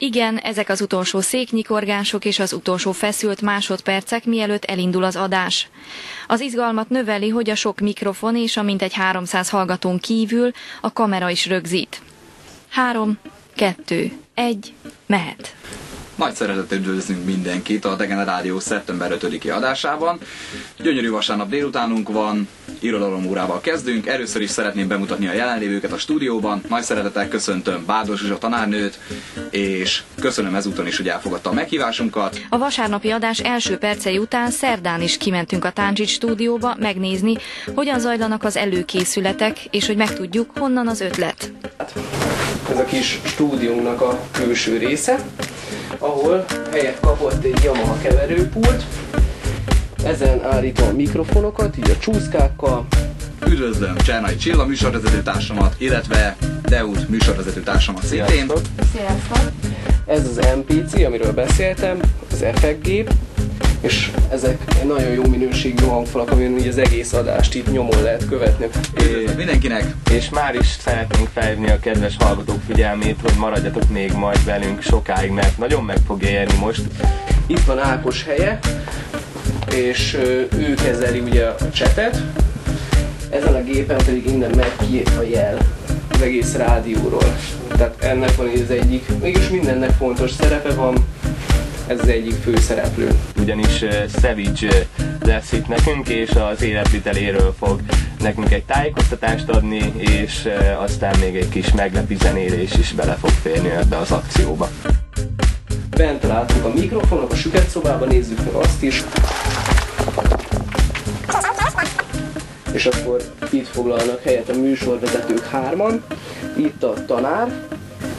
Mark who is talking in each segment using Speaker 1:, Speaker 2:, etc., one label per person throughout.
Speaker 1: Igen, ezek az utolsó széknyikorgások és az utolsó feszült másodpercek, mielőtt elindul az adás. Az izgalmat növeli, hogy a sok mikrofon és a mintegy 300 hallgatón kívül a kamera is rögzít. 3, 2, 1, mehet!
Speaker 2: Nagy szeretettel üdvözlünk mindenkit a Degen Rádió szeptember 5-i adásában. Gyönyörű vasárnap délutánunk van, irodalomórával kezdünk. Először is szeretném bemutatni a jelenlévőket a stúdióban. Nagy szeretettel köszöntöm Bádor Zsuzsa tanárnőt, és köszönöm ezúton is, hogy elfogadta a meghívásunkat.
Speaker 1: A vasárnapi adás első percei után szerdán is kimentünk a Táncsics stúdióba megnézni, hogyan zajlanak az előkészületek, és hogy megtudjuk, honnan az ötlet.
Speaker 3: Ez a kis stúdiónak a külső része, ahol helyet kapott egy Yamaha keverőpult. Ezen állítom a mikrofonokat, így a csúszkákkal.
Speaker 2: Üdvözlöm Csernai Csilla műsorvezetőtársamat, illetve Deut műsorvezetőtársamat szintén.
Speaker 1: Sziasztok!
Speaker 3: Ez az MPC, amiről beszéltem, az effektgép, és ezek egy nagyon jó minőségű hangfalak, amin így az egész adást itt nyomon lehet követni.
Speaker 2: Mindenkinek!
Speaker 4: És már is szeretnénk felhívni a kedves hallgatók figyelmét, hogy maradjatok még majd velünk sokáig, mert nagyon meg fogja érni most.
Speaker 3: Itt van Ákos helye, és ő kezeli ugye a csetet. Ezen a gépen pedig innen megy ki a jel az egész rádióról. Tehát ennek van az egyik, mégis mindennek fontos szerepe van, ez az egyik főszereplő.
Speaker 4: Ugyanis Savage lesz itt nekünk, és az életviteléről fog nekünk egy tájékoztatást adni, és aztán még egy kis meglepi zenélés is bele fog férni ebbe az akcióba.
Speaker 3: Bent találtuk a mikrofonok, a süketszobában, nézzük meg azt is. És akkor itt foglalnak helyet a műsorvezetők hárman, itt a tanár,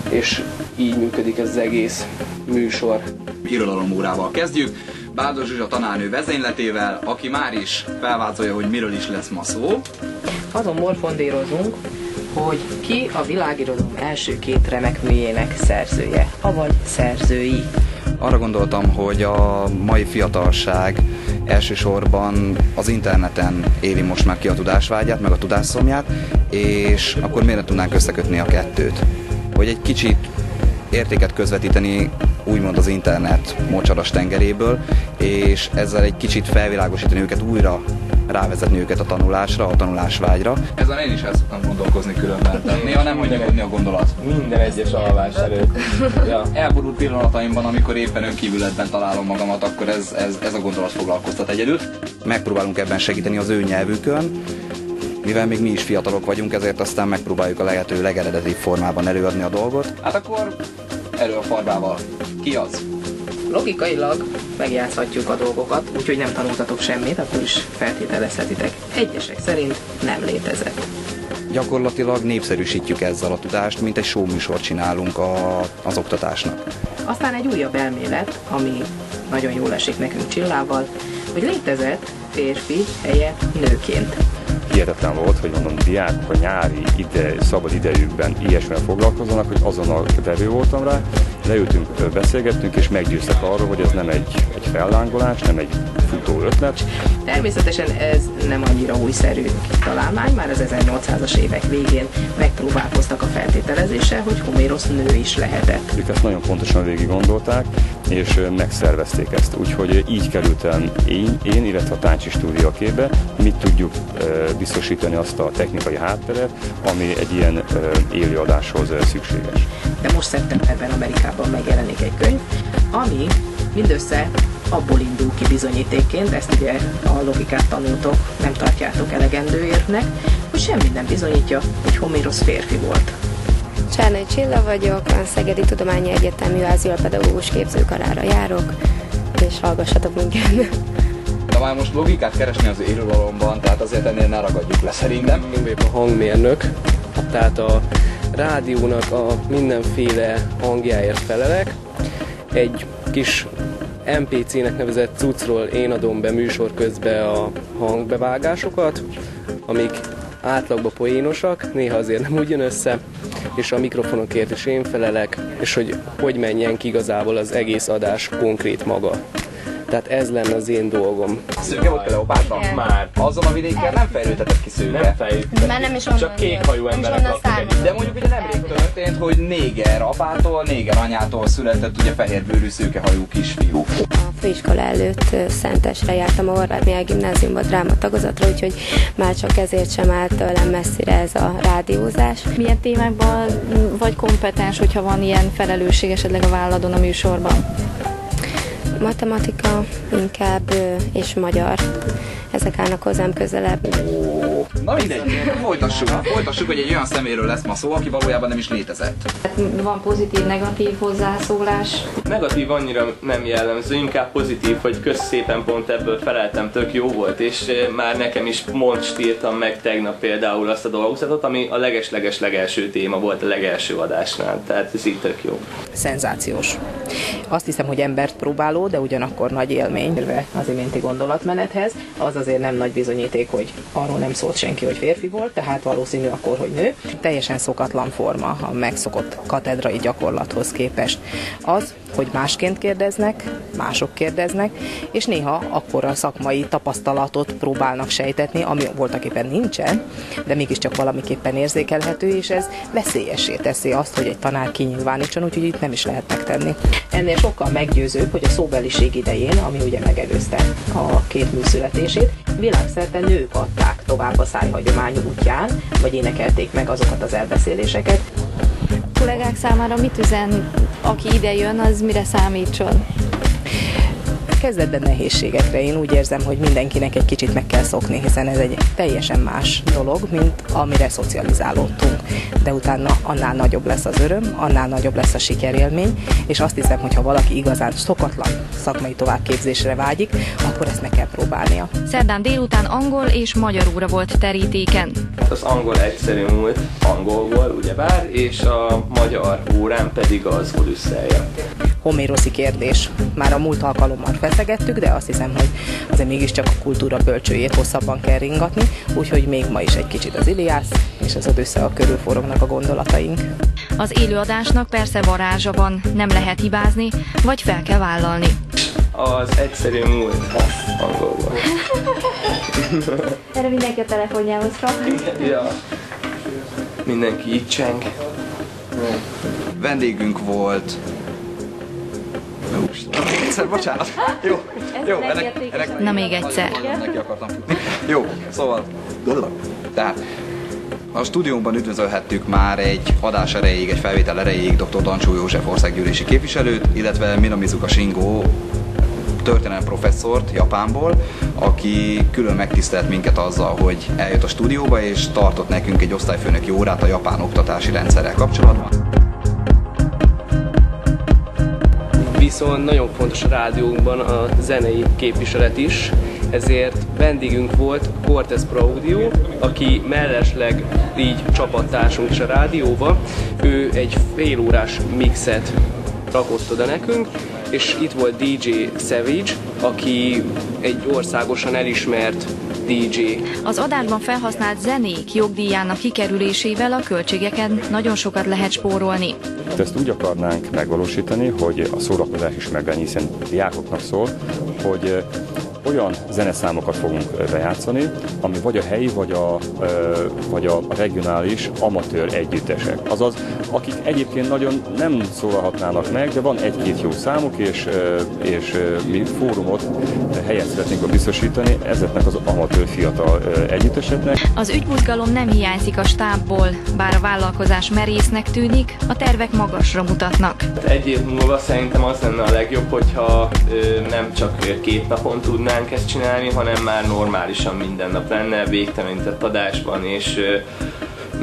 Speaker 3: és így működik ez az egész műsor.
Speaker 2: Irodalomórával kezdjük. Bádor Zsuzsa tanárnő vezényletével, aki már is felvázolja, hogy miről is lesz ma szó.
Speaker 5: Azon morfondírozunk, hogy ki a világirodalom első két remek műjének szerzője, avagy szerzői.
Speaker 6: Arra gondoltam, hogy a mai fiatalság elsősorban az interneten éli most már ki a tudásvágyát, meg a tudásszomját, és akkor miért ne tudnánk összekötni a kettőt? Hogy egy kicsit értéket közvetíteni úgymond az internet mocsaras tengeréből, és ezzel egy kicsit felvilágosítani őket, újra rávezetni őket a tanulásra, a tanulásvágyra.
Speaker 2: Ezen én is el szoktam gondolkozni különben. Néha nem hagyja nyugodni a gondolat.
Speaker 4: Minden egyes alvás előtt.
Speaker 2: Ja, elborult pillanataimban, amikor éppen önkívületben találom magamat, akkor ez a gondolat foglalkoztat egyedül.
Speaker 6: Megpróbálunk ebben segíteni az ő nyelvükön, mivel még mi is fiatalok vagyunk, ezért aztán megpróbáljuk a lehető legeredetibb formában előadni a dolgot.
Speaker 2: Hát akkor elő a farbával. Ki az?
Speaker 5: Logikailag megjátszhatjuk a dolgokat, úgyhogy nem tanultatok semmit, akkor is feltételezhetitek. Egyesek szerint nem létezett.
Speaker 6: Gyakorlatilag népszerűsítjük ezzel a tudást, mint egy show műsort csinálunk az oktatásnak.
Speaker 5: Aztán egy újabb elmélet, ami nagyon jól esik nekünk Csillával, hogy létezett férfi helyett nőként.
Speaker 7: Hihetetlen volt, hogy mondom, diákok a nyári szabad idejükben ilyesmivel foglalkozzanak, hogy azonnal vevő voltam rá, leültünk, beszélgettünk, és meggyőztek arról, hogy ez nem egy fellángolás, nem egy futó ötlet.
Speaker 5: Természetesen ez nem annyira újszerű találmány, már az 1800-as évek végén megpróbálkoztak a feltételezéssel, hogy Homérosz nő is lehetett.
Speaker 7: Ők ezt nagyon pontosan végig gondolták, és megszervezték ezt. Úgyhogy így kerültem én, illetve a Táncsics stúdió a képbe, mit tudjuk biztosítani azt a technikai hátteret, ami egy ilyen élőadáshoz szükséges.
Speaker 5: De most szeptemberben Amerikában megjelenik egy könyv, ami mindössze abból indul ki bizonyítékként, ezt ugye a logikát tanultok, nem tartjátok elegendő érvnek, hogy semmi nem bizonyítja, hogy Homérosz férfi volt.
Speaker 8: Csernai Csilla vagyok, a Szegedi Tudományi Egyetem gimnáziumpedagógus képzőkarára járok, és hallgassatok minket.
Speaker 2: De már most logikát keresni az irodalomban, tehát azért ennél ne ragadjuk le szerintem.
Speaker 3: Én a hangmérnök, tehát a rádiónak a mindenféle hangjáért felelek. Egy kis MPC-nek nevezett cuccról én adom be műsor közben a hangbevágásokat, amik átlagban poénosak, néha azért nem úgy jön össze, és a mikrofonokért is én felelek, és hogy menjen ki igazából az egész adás konkrét maga. Tehát ez lenne az én dolgom.
Speaker 2: Szőke volt Kleopátra?
Speaker 4: Már.
Speaker 2: Azon a vidéken nem fejlődhetett ki szőke.
Speaker 4: Nem fejlődhetett.
Speaker 8: Már nem is onnan
Speaker 4: Csak kékhajú emberek laktak együtt.
Speaker 2: De mondjuk ugye nemrég történt, hogy néger apától, néger anyától született ugye fehérbőrű szőkehajú kisfiú.
Speaker 8: A főiskola előtt Szentesre jártam a Horváth Mihály gimnáziumba dráma tagozatra, úgyhogy már csak ezért sem állt tőlem messzire ez a rádiózás.
Speaker 1: Milyen témákban vagy kompetens, hogyha van ilyen felelősség esetleg a válladon a műsorban?
Speaker 8: Matematika inkább és magyar. Ezek állnak hozzám közelebb.
Speaker 2: Na mindegy, folytassuk, hogy egy olyan személyről lesz ma szó, aki valójában nem is létezett.
Speaker 1: Van pozitív, negatív hozzászólás.
Speaker 4: Negatív annyira nem jellemző, inkább pozitív, hogy szépen pont ebből feleltem, tök jó volt, és már nekem is most írtam meg tegnap például azt a dolgozatot, ami a legelső téma volt a legelső adásnál, tehát ez így tök jó.
Speaker 5: Szenzációs. Azt hiszem, hogy embert próbáló, de ugyanakkor nagy élmény. Az iménti gondolatmenethez, az azért nem nagy bizonyíték, hogy arról nem szólt senki, hogy férfi volt, tehát valószínű akkor, hogy nő. Teljesen szokatlan forma a megszokott katedrai gyakorlathoz képest. Az, hogy másként kérdeznek, mások kérdeznek, és néha akkora szakmai tapasztalatot próbálnak sejtetni, ami voltaképpen nincsen, de mégiscsak valamiképpen érzékelhető, és ez veszélyessé teszi azt, hogy egy tanár kinyilvánítson, úgyhogy itt nem is lehet megtenni. Ennél sokkal meggyőzőbb, hogy a szóbeliség idején, ami ugye megelőzte a két mű születését, világszerte nők adták tovább a szájhagyomány útján, vagy énekelték meg azokat az elbeszéléseket.
Speaker 1: Kollégák számára mit üzen, aki ide jön, az mire számítson?
Speaker 5: Kezdetben nehézségekre. Én úgy érzem, hogy mindenkinek egy kicsit meg kell szokni, hiszen ez egy teljesen más dolog, mint amire szocializálódtunk. De utána annál nagyobb lesz az öröm, annál nagyobb lesz a sikerélmény, és azt hiszem, hogy ha valaki igazán szokatlan szakmai továbbképzésre vágyik, akkor ezt meg kell próbálnia.
Speaker 1: Szerdán délután angol és magyar óra volt terítéken.
Speaker 4: Az angol egyszerű múlt angolból, ugyebár, és a magyar órán pedig az Odüsszeja.
Speaker 5: Homéroszi kérdés. Már a múlt alkalommal feszegettük, de azt hiszem, hogy azért mégiscsak a kultúra bölcsőjét hosszabban kell ringatni, úgyhogy még ma is egy kicsit az Iliász és az Odüsszea körül forognak a gondolataink.
Speaker 1: Az élőadásnak persze varázsa van, nem lehet hibázni, vagy fel kell vállalni.
Speaker 4: Az egyszerű múlt angolból.
Speaker 1: Erre mindenki a telefonjához kap.
Speaker 4: Ja. Mindenki így cseng.
Speaker 2: Vendégünk volt... Egyszer, bocsánat. Jó, ennek
Speaker 1: Na még egyszer.
Speaker 2: Neki akartam futni. Jó, szóval... Tehát a stúdiónkban üdvözölhettük már egy adás erejéig, egy felvétel erejéig dr. Dancsó József országgyűlési képviselőt, illetve Minamizuka Shingo történelem professzort Japánból, aki külön megtisztelt minket azzal, hogy eljött a stúdióba és tartott nekünk egy osztályfőnöki órát a japán oktatási rendszerrel kapcsolatban.
Speaker 3: Viszont nagyon fontos a rádiónkban a zenei képviselet is, ezért vendégünk volt Cortez Pro-Audio, aki mellesleg így csapattársunk is a rádióba. Ő egy félórás mixet rakott oda nekünk, és itt volt DJ Savage, aki egy országosan elismert DJ.
Speaker 1: Az adásban felhasznált zenék jogdíjának kikerülésével a költségeken nagyon sokat lehet spórolni.
Speaker 7: Ezt úgy akarnánk megvalósítani, hogy a szórakozás is meglegyen, hiszen diákoknak szól, hogy olyan zeneszámokat fogunk bejátszani, ami vagy a helyi, vagy a regionális amatőr együttesek. Azaz, akik egyébként nagyon nem szólalhatnának meg, de van egy-két jó számuk, és mi fórumot helyet szeretnénk biztosítani ezeknek az amatőr fiatal együtteseknek.
Speaker 1: Az ügymozgalom nem hiányzik a stábból, bár a vállalkozás merésznek tűnik, a tervek magasra mutatnak.
Speaker 4: Egy év múlva szerintem az lenne a legjobb, hogyha nem csak 2 napon tudnánk ezt csinálni, hanem már normálisan minden nap lenne, végtelenített adásban, és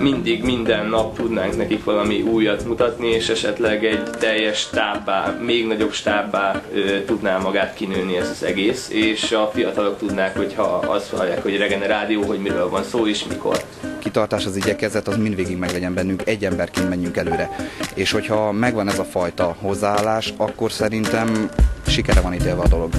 Speaker 4: mindig, minden nap tudnánk nekik valami újat mutatni, és esetleg egy teljes stábbá, még nagyobb stábbá tudná magát kinőni ez az egész, és a fiatalok tudnák, hogyha azt hallják, hogy Regenerádió, hogy miről van szó és mikor.
Speaker 6: Kitartás, az igyekezet, az mindvégig meglegyen bennünk, egy emberként menjünk előre. És hogyha megvan ez a fajta hozzáállás, akkor szerintem sikere van ítélve a dolog.